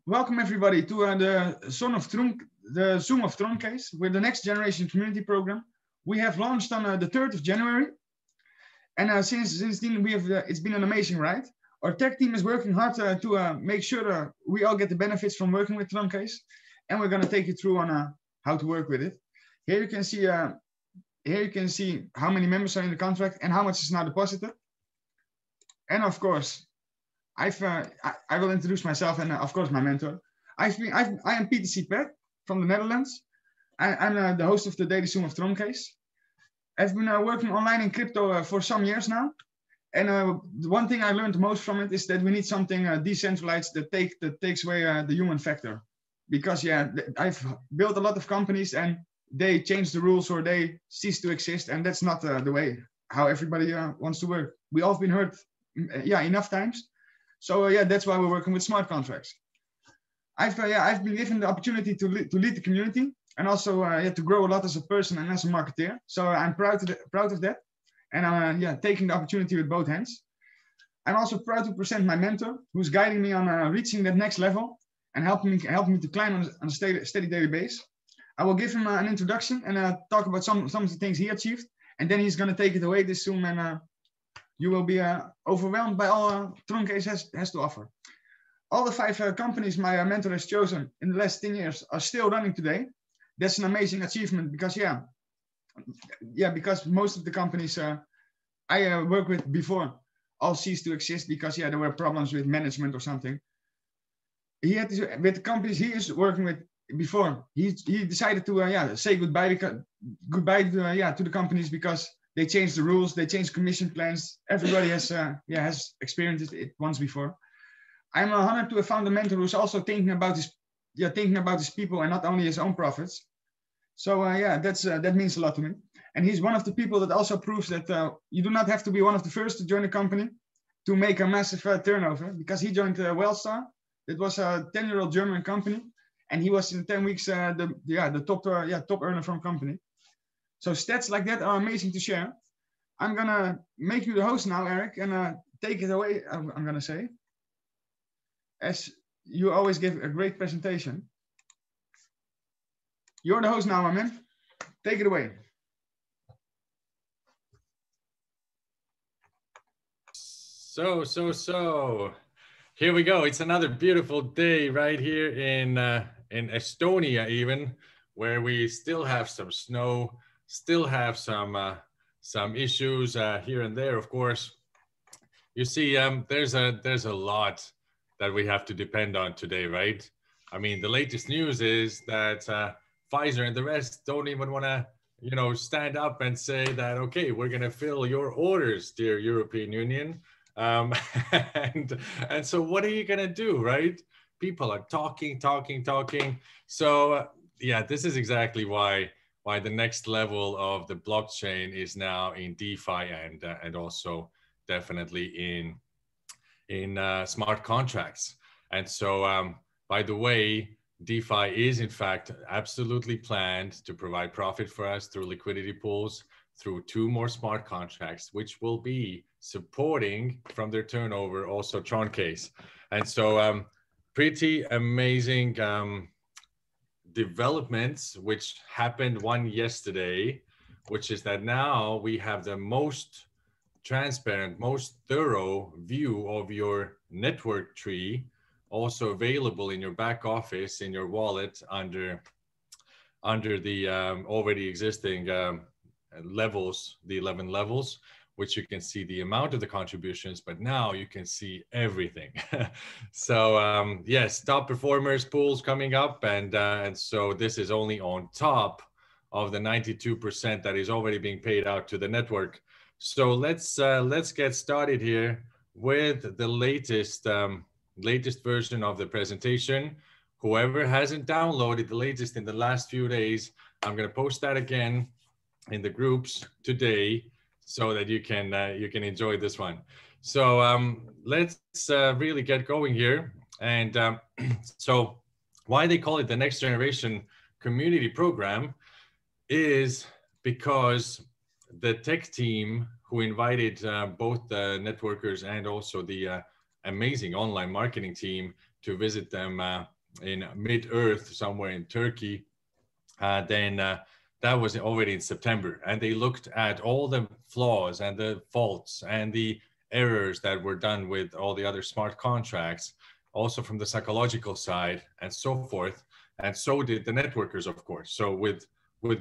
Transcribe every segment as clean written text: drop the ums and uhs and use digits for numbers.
Welcome everybody to the Zoom of Troncase with the Next Generation Community Program. We have launched on the 3rd of January, and since then we have it's been an amazing ride. Our tech team is working hard to make sure we all get the benefits from working with Troncase, and we're going to take you through on how to work with it. Here you can see how many members are in the contract and how much is now deposited. And of course, I will introduce myself and of course my mentor. I am PTC Pet from the Netherlands. I'm the host of the Daily Zoom of Troncase. I've been working online in crypto for some years now. And the one thing I learned most from it is that we need something decentralized that takes away the human factor. Because yeah, I've built a lot of companies and they change the rules or they cease to exist. And that's not the way how everybody wants to work. We all have been hurt enough times. So yeah, that's why we're working with smart contracts. I've been given the opportunity to lead the community and also to grow a lot as a person and as a marketeer. So I'm proud of that, and I'm taking the opportunity with both hands. I'm also proud to present my mentor, who's guiding me on reaching that next level and helping me to climb on a steady daily basis. I will give him an introduction and talk about some of the things he achieved, and then he's going to take it away this Zoom and. You will be overwhelmed by all Troncase has to offer. All the 5 companies my mentor has chosen in the last 10 years are still running today. That's an amazing achievement because because most of the companies I worked with before all ceased to exist because there were problems with management or something. With the companies he is working with before, he decided to say goodbye to the companies because they changed the rules, they changed commission plans. Everybody has experienced it once before. I'm honored to have found a mentor who's also thinking about his people and not only his own profits. So that means a lot to me. And he's one of the people that also proves that you do not have to be one of the first to join a company to make a massive turnover, because he joined Wellstar. It was a 10-year-old German company, and he was in 10 weeks the top earner from company. So stats like that are amazing to share. I'm gonna make you the host now, Eric, and take it away. I'm gonna say, as you always give a great presentation. You're the host now, my man. Take it away. So here we go. It's another beautiful day right here in Estonia, even, where we still have some snow. Still have some issues here and there, of course. You see, there's a lot that we have to depend on today, right? I mean, the latest news is that Pfizer and the rest don't even want to, stand up and say that, okay, we're going to fill your orders, dear European Union. And so what are you going to do, right? People are talking. So this is exactly why the next level of the blockchain is now in DeFi and also definitely in smart contracts. And so, by the way, DeFi is in fact absolutely planned to provide profit for us through liquidity pools, through 2 more smart contracts, which will be supporting from their turnover also Troncase. And so pretty amazing developments which happened one yesterday, which is that now we have the most transparent, most thorough view of your network tree, also available in your back office, in your wallet under the already existing levels, the 11 levels, which you can see the amount of the contributions, but now you can see everything. So yes, top performers pools coming up, and so this is only on top of the 92% that is already being paid out to the network. So let's get started here with the latest version of the presentation. Whoever hasn't downloaded the latest in the last few days, I'm going to post that again in the groups today, so that you can enjoy this one. So let's really get going here. And so why they call it the Next Generation Community Program is because the tech team who invited both the networkers and also the amazing online marketing team to visit them in mid-earth somewhere in Turkey, then that was already in September. And they looked at all the flaws and the faults and the errors that were done with all the other smart contracts, also from the psychological side and so forth. And so did the networkers, of course. So with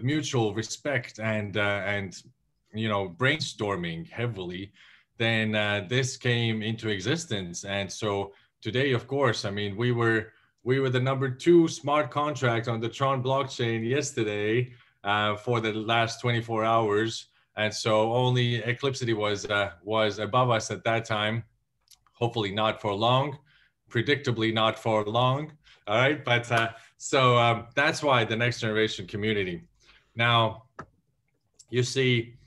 mutual respect and brainstorming heavily, then this came into existence. And so today, of course, I mean, we were the number 2 smart contract on the Tron blockchain yesterday for the last 24 hours. And so only Eclipsity was above us at that time. Hopefully not for long, predictably not for long. All right, but so that's why the next generation community. Now, you see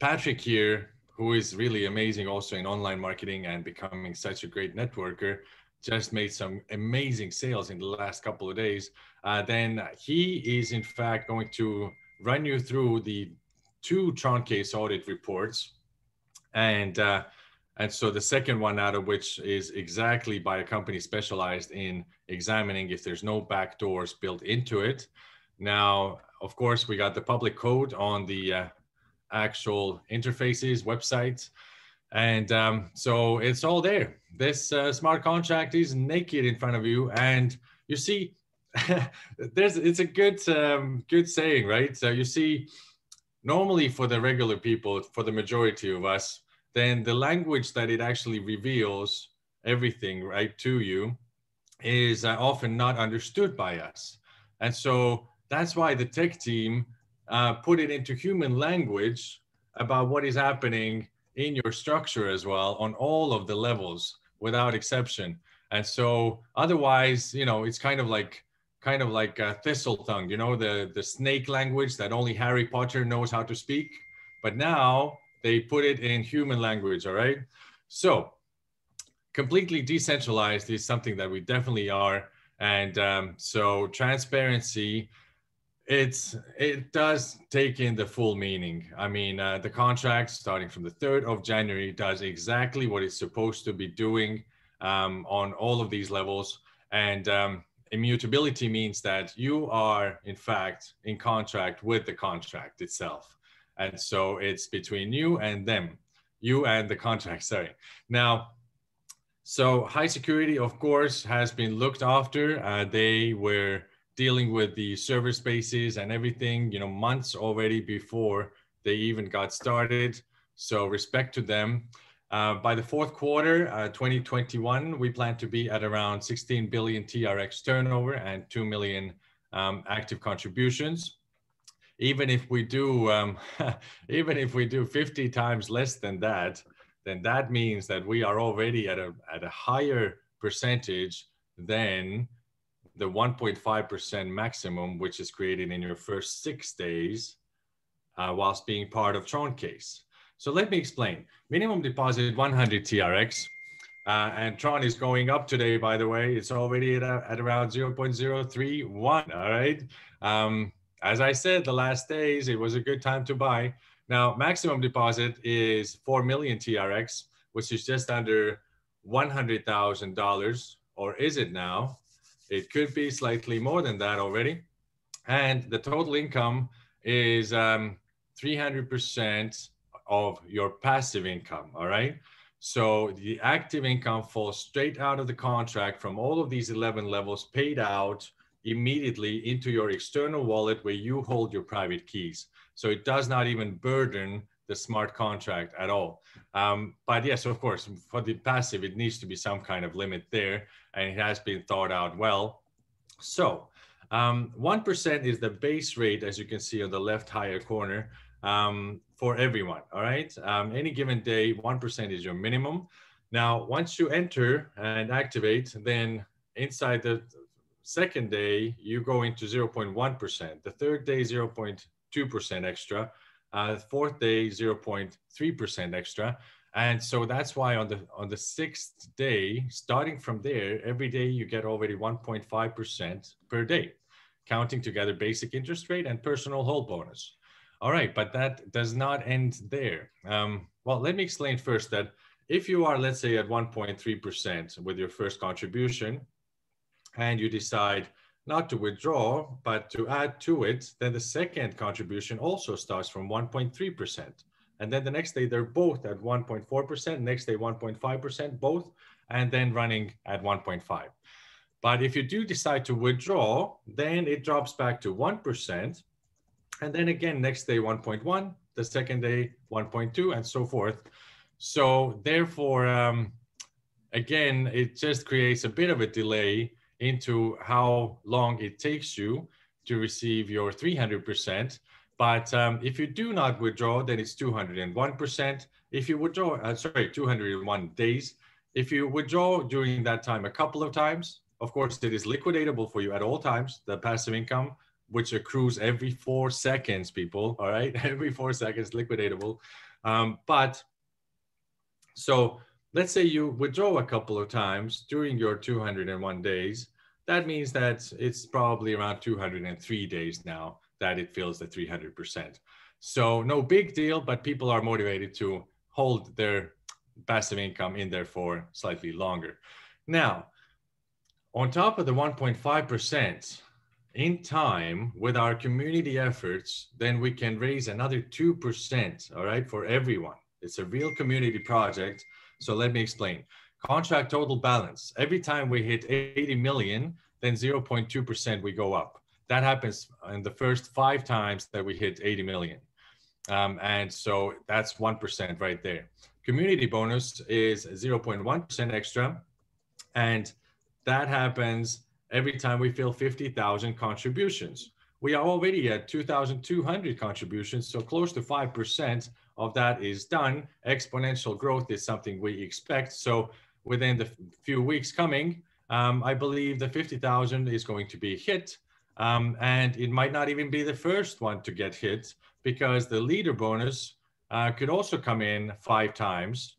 Patrick here, who is really amazing also in online marketing and becoming such a great networker, just made some amazing sales in the last couple of days. Then he is in fact going to run you through the 2 Troncase audit reports. And so the second one out of which is exactly by a company specialized in examining if there's no backdoors built into it. Now, of course, we got the public code on the actual interfaces, websites. And so it's all there. This smart contract is naked in front of you. And you see, it's a good saying, right? So you see, normally for the regular people, for the majority of us, then the language that it actually reveals everything right to you is often not understood by us. And so that's why the tech team put it into human language about what is happening in your structure as well on all of the levels without exception. And so otherwise, it's kind of like thistle tongue, the snake language that only Harry Potter knows how to speak. But now they put it in human language, all right? So completely decentralized is something that we definitely are. And so transparency, it does take in the full meaning. I mean, the contract starting from the 3rd of January does exactly what it's supposed to be doing on all of these levels. And immutability means that you are, in fact, in contract with the contract itself. And so it's between you and them, you and the contract, sorry. Now, so high security, of course, has been looked after. They were dealing with the server spaces and everything, months already before they even got started. So respect to them. By the 4th quarter, 2021, we plan to be at around 16 billion TRX turnover and 2 million active contributions. Even if we do, 50 times less than that, then that means that we are already at a higher percentage than the 1.5% maximum, which is created in your first 6 days whilst being part of Troncase. So let me explain. Minimum deposit 100 TRX. And Tron is going up today, by the way. It's already at around 0.031, all right? As I said, the last days, it was a good time to buy. Now, maximum deposit is 4 million TRX, which is just under $100,000, or is it now? It could be slightly more than that already. And the total income is 300% of your passive income, all right? So the active income falls straight out of the contract from all of these 11 levels, paid out immediately into your external wallet where you hold your private keys. So it does not even burden the smart contract at all. But yes, of course, for the passive, it needs to be some kind of limit there, and it has been thought out well. So 1% is the base rate, as you can see on the left higher corner, for everyone, all right? Any given day, 1% is your minimum. Now, once you enter and activate, then inside the second day, you go into 0.1%. The third day, 0.2% extra. Fourth day, 0.3% extra. And so that's why on the 6th day, starting from there, every day you get already 1.5% per day, counting together basic interest rate and personal hold bonus. All right, but that does not end there. Well, let me explain first that if you are, let's say, at 1.3% with your first contribution, and you decide not to withdraw, but to add to it, then the second contribution also starts from 1.3%. And then the next day, they're both at 1.4%, next day 1.5%, both, and then running at 1.5. But if you do decide to withdraw, then it drops back to 1%. And then again, next day 1.1, the second day 1.2, and so forth. So therefore, again, it just creates a bit of a delay into how long it takes you to receive your 300%. But if you do not withdraw, then it's 201%. If you withdraw, 201 days. If you withdraw during that time a couple of times, of course, it is liquidatable for you at all times, the passive income, which accrues every 4 seconds, people, all right? Every 4 seconds, liquidatable. So let's say you withdraw a couple of times during your 201 days. That means that it's probably around 203 days now that it fills the 300%. So no big deal, but people are motivated to hold their passive income in there for slightly longer. Now, on top of the 1.5%, in time with our community efforts, then we can raise another 2%, all right, for everyone. It's a real community project. So let me explain. Contract total balance. Every time we hit 80 million, then 0.2% we go up. That happens in the first 5 times that we hit 80 million. And so that's 1% right there. Community bonus is 0.1% extra. And that happens every time we fill 50,000 contributions. We are already at 2,200 contributions, so close to 5% of that is done. Exponential growth is something we expect. So within the few weeks coming, I believe the 50,000 is going to be hit. And it might not even be the first one to get hit, because the leader bonus could also come in 5 times,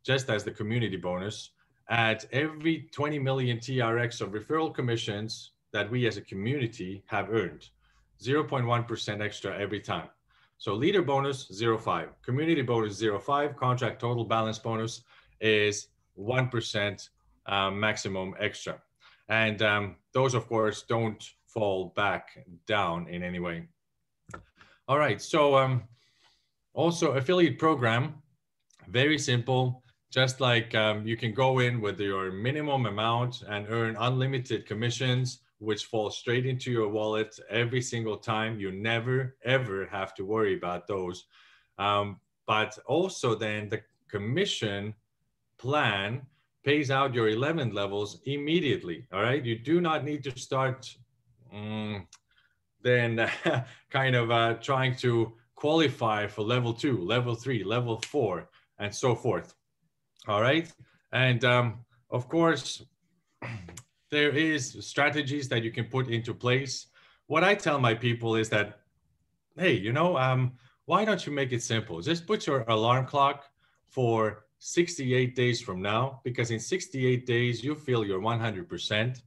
just as the community bonus, at every 20 million TRX of referral commissions that we as a community have earned. 0.1% extra every time. So leader bonus, 0.5. Community bonus, 0.5. Contract total balance bonus is 1% maximum extra. And those, of course, don't fall back down in any way. All right, so also affiliate program, very simple. Just like you can go in with your minimum amount and earn unlimited commissions, which fall straight into your wallet every single time. You never, ever have to worry about those. But also then the commission plan pays out your 11 levels immediately, all right? You do not need to start then kind of trying to qualify for level 2, level 3, level 4, and so forth. All right. And of course, there is strategies that you can put into place. What I tell my people is that, hey, you know, why don't you make it simple? Just put your alarm clock for 68 days from now, because in 68 days, you feel your 100%.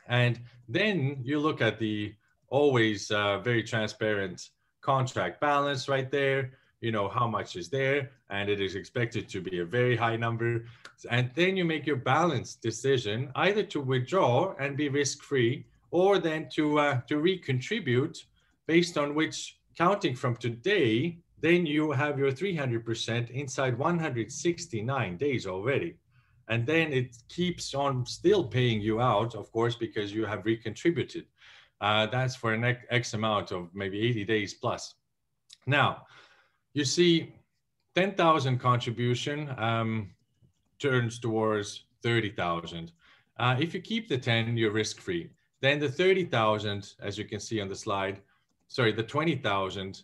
And then you look at the always very transparent contract balance right there. You know how much is there, and it is expected to be a very high number. And then you make your balanced decision, either to withdraw and be risk-free, or then to recontribute, based on which, counting from today, then you have your 300% inside 169 days already. And then it keeps on still paying you out, of course, because you have recontributed. That's for an X amount of maybe 80 days plus. Now, you see, 10,000 contribution turns towards 30,000. If you keep the 10, you're risk-free. Then the 30,000, as you can see on the slide, sorry, the 20,000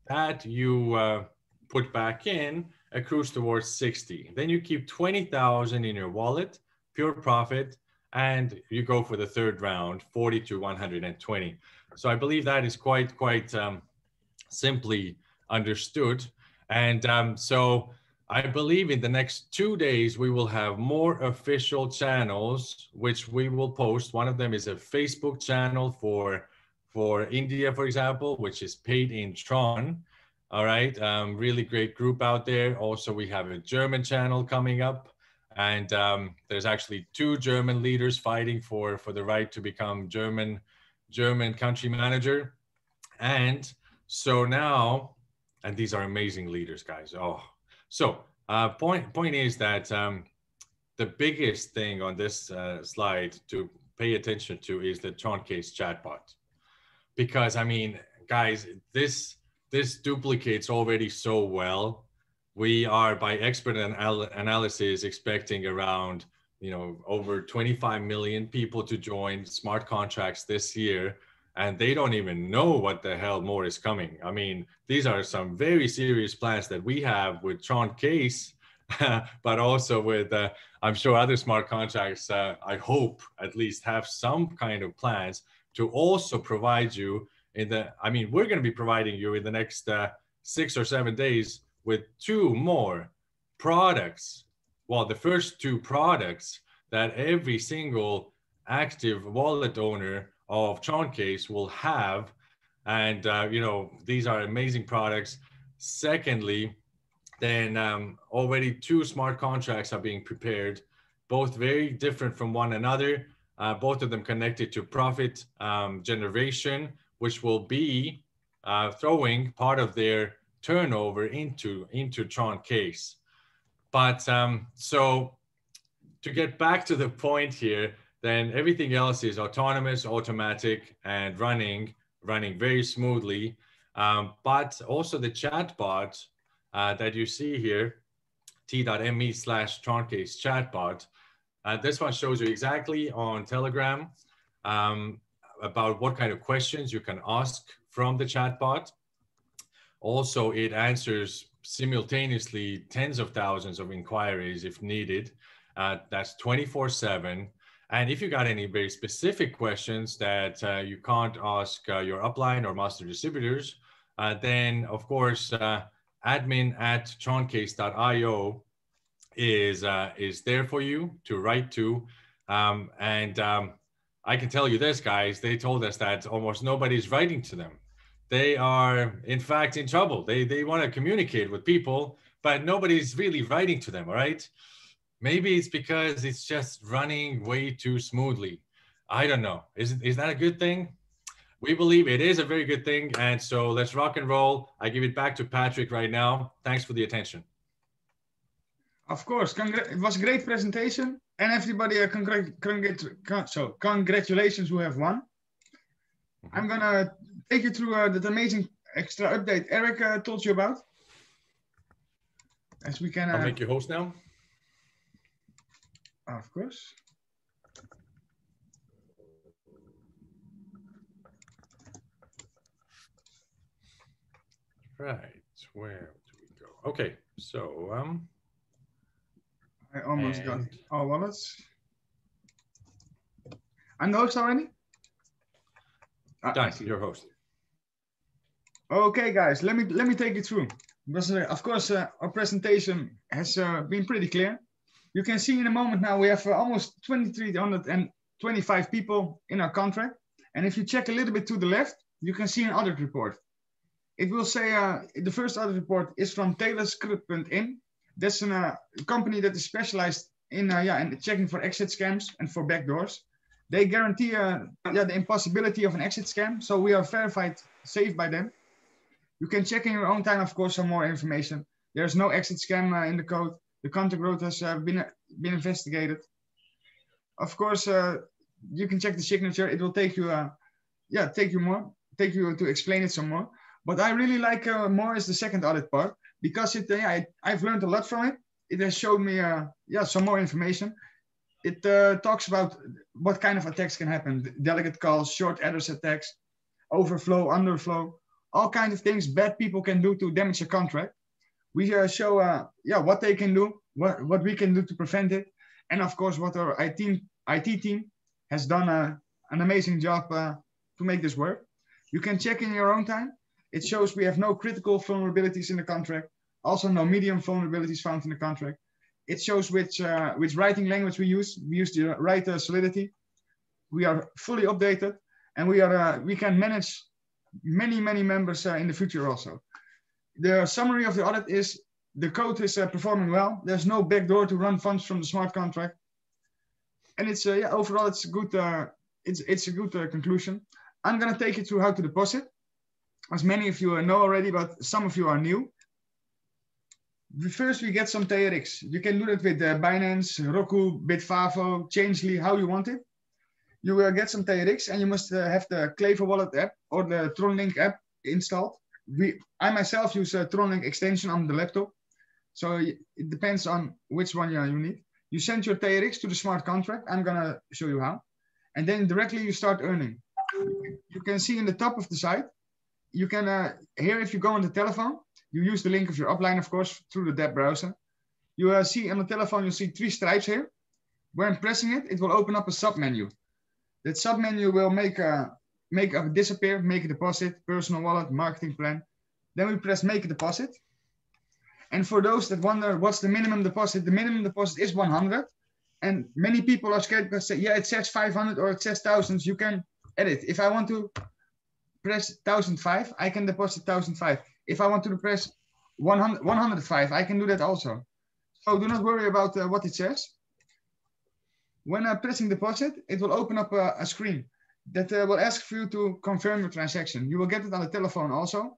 that you put back in accrues towards 60. Then you keep 20,000 in your wallet, pure profit, and you go for the third round, 40 to 120. So I believe that is quite simply understood. And so I believe in the next 2 days, we will have more official channels, which we will post. One of them is a Facebook channel for India, for example, which is Paid in Tron. All right, really great group out there. Also, we have a German channel coming up. And there's actually 2 German leaders fighting for the right to become German country manager. And so now, and these are amazing leaders, guys. Oh, so point is that the biggest thing on this slide to pay attention to is the Troncase chatbot, because I mean, guys, this duplicates already so well. We are, by expert analysis, expecting around, you know, over 25 million people to join smart contracts this year, and they don't even know what the hell more is coming. I mean, these are some very serious plans that we have with Troncase, but also with, I'm sure other smart contracts, I hope at least have some kind of plans to also provide you in the, I mean, we're going to be providing you in the next 6 or 7 days with 2 more products. Well, the first 2 products that every single active wallet owner of Troncase will have. And, you know, these are amazing products. Secondly, then already 2 smart contracts are being prepared, both very different from one another, both of them connected to profit generation, which will be throwing part of their turnover into Troncase. But so to get back to the point here, then everything else is autonomous, automatic, and running very smoothly. But also the chatbot that you see here, t.me/Troncase chatbot. This one shows you exactly on Telegram about what kind of questions you can ask from the chatbot. Also, it answers simultaneously tens of thousands of inquiries if needed. That's 24/7. And if you got any very specific questions that you can't ask your upline or master distributors, then of course, admin@troncase.io is there for you to write to. I can tell you this, guys, they told us that almost nobody's writing to them. They are, in fact, in trouble. They want to communicate with people, but nobody's really writing to them, all right? Maybe it's because it's just running way too smoothly. I don't know. Is that a good thing? We believe it is a very good thing. And so let's rock and roll. I give it back to Patrick right now. Thanks for the attention. Of course, it was a great presentation, and everybody, congratulations who have won. I'm gonna take you through that amazing extra update Eric told you about. As we can. I'll make you host now. Of course. Right, where do we go? Okay, so I almost got all wallets. I'm the host already? Done, your host. Okay, guys, let me take you through. Because, of course, our presentation has been pretty clear. You can see in a moment now we have almost 2,325 people in our contract. And if you check a little bit to the left, you can see an audit report. It will say the first audit report is from TaylorScript.in. That's a company that is specialized in checking for exit scams and for backdoors. They guarantee the impossibility of an exit scam. So we are verified safe by them. You can check in your own time, of course, some more information. There's no exit scam in the code. The contract growth has been investigated. Of course, you can check the signature. It will take you, take you to explain it some more. But I really like more is the second audit part, because I've learned a lot from it. It has showed me some more information. It talks about what kind of attacks can happen: delegate calls, short address attacks, overflow, underflow, all kinds of things bad people can do to damage a contract. We show what they can do, what we can do to prevent it, and of course what our IT team has done an amazing job to make this work. You can check in your own time. It shows we have no critical vulnerabilities in the contract, also no medium vulnerabilities found in the contract. It shows which writing language we use. We use the right solidity. We are fully updated, and we can manage many members in the future also. The summary of the audit is the code is performing well. There's no backdoor to run funds from the smart contract. And it's yeah, overall, it's a good, it's a good conclusion. I'm going to take you through how to deposit. As many of you know already, but some of you are new. First, we get some TRX. You can do that with Binance, Roku, Bitfavo, Changely, how you want it. You will get some TRX, and you must have the Clever Wallet app or the TronLink app installed. I myself use a TronLink extension on the laptop. So it depends on which one you need. You send your TRX to the smart contract. I'm going to show you how. And then directly you start earning. You can see in the top of the site, you can, here if you go on the telephone, you use the link of your upline, of course, through the DApp browser. You see on the telephone, you see 3 stripes here. When pressing it, it will open up a sub-menu. That sub-menu will make a disappear, make a deposit, personal wallet, marketing plan. Then we press make a deposit. And for those that wonder what's the minimum deposit, the minimum deposit is 100. And many people are scared because say, yeah, it says 500 or it says thousands. You can edit. If I want to press 1005, I can deposit 1005. If I want to press 105, I can do that also. So do not worry about what it says. When pressing deposit, it will open up a screen that will ask for you to confirm your transaction. You will get it on the telephone also.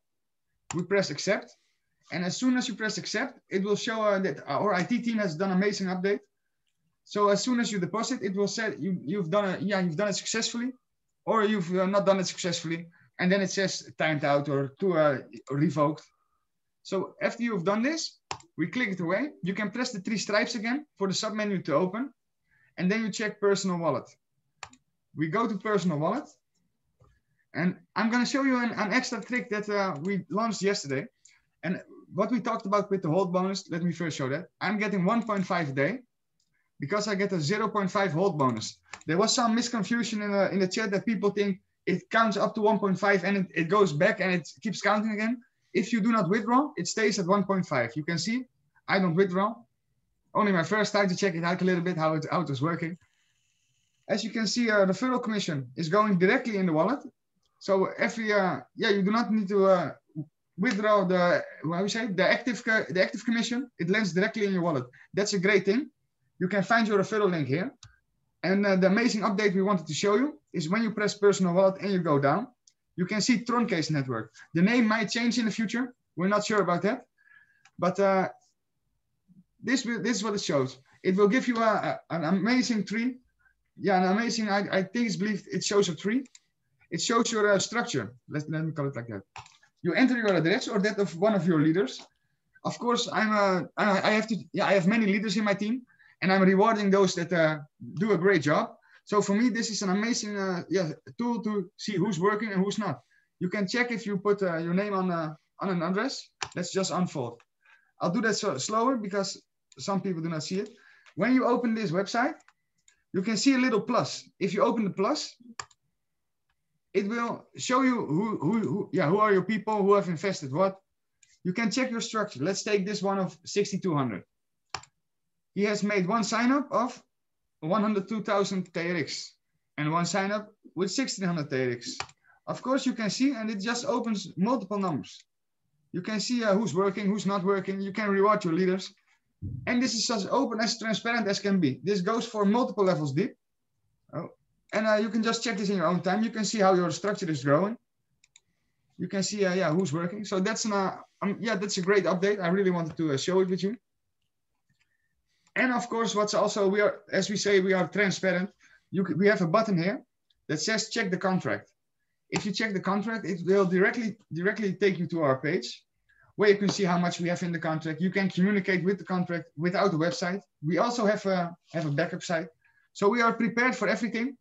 We press accept. And as soon as you press accept, it will show that our IT team has done an amazing update. So as soon as you deposit, it will say you've done it successfully, or you've not done it successfully. And then it says timed out or revoked. So after you've done this, we click it away. You can press the 3 stripes again for the submenu to open. And then you check personal wallet. We go to personal wallet. And I'm going to show you an extra trick that we launched yesterday. And what we talked about with the hold bonus, let me first show that. I'm getting 1.5 a day because I get a 0.5 hold bonus. There was some misconfusion in the chat that people think it counts up to 1.5 and it goes back and it keeps counting again. If you do not withdraw, it stays at 1.5. You can see I don't withdraw. Only my first time to check it out a little bit how it was working. As you can see, the referral commission is going directly in the wallet. So every you do not need to withdraw the active commission. It lands directly in your wallet. That's a great thing. You can find your referral link here. And the amazing update we wanted to show you is when you press personal wallet and you go down, you can see Troncase network. The name might change in the future. We're not sure about that. But this is what it shows. It will give you an amazing tree. Yeah, an amazing, I think it's believed it shows a tree. It shows your structure. Let me call it like that. You enter your address or that of one of your leaders. Of course, I have many leaders in my team, and I'm rewarding those that do a great job. So for me, this is an amazing tool to see who's working and who's not. You can check if you put your name on an address. Let's just unfold. I'll do that slower because some people do not see it. When you open this website, you can see a little plus. If you open the plus, it will show you who are your people, who have invested what. You can check your structure. Let's take this one of 6,200. He has made one sign up of 102,000 TRX and one sign up with 1,600 TRX. Of course, you can see, and it just opens multiple numbers. You can see who's working, who's not working. You can reward your leaders. And this is as open, as transparent as can be. This goes for multiple levels deep. Oh. And you can just check this in your own time. You can see how your structure is growing. You can see who's working. So that's that's a great update. I really wanted to show it with you. And of course, what's also, we are, as we say, we are transparent. We have a button here that says check the contract. If you check the contract, it will directly take you to our page where you can see how much we have in the contract. You can communicate with the contract without the website. We also have a backup site. So we are prepared for everything.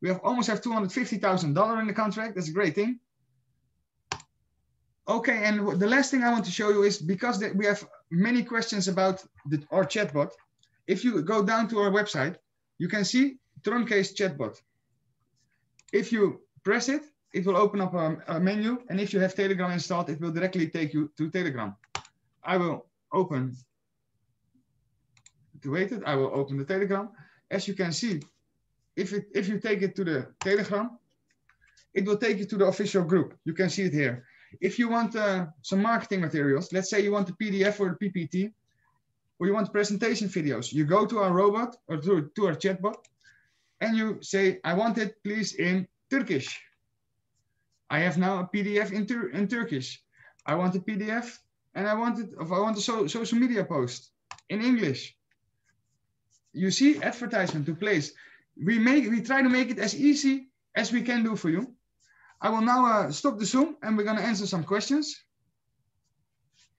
We almost have $250,000 in the contract. That's a great thing. Okay, and the last thing I want to show you is because we have many questions about our chatbot. If you go down to our website, you can see Troncase chatbot. If you press it, it will open up a menu. And if you have Telegram installed, it will directly take you to Telegram. I will open the Telegram. As you can see, if you take it to the Telegram, it will take you to the official group. You can see it here. If you want some marketing materials, let's say you want a PDF or a PPT, or you want presentation videos, you go to our robot or to our chatbot, and you say, I want it, please, in Turkish. I have now a PDF in Turkish. I want a PDF, and I want a social media post in English. You see, advertisement to place. We try to make it as easy as we can do for you. I will now stop the Zoom, and we're going to answer some questions.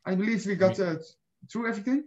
I believe we got through everything.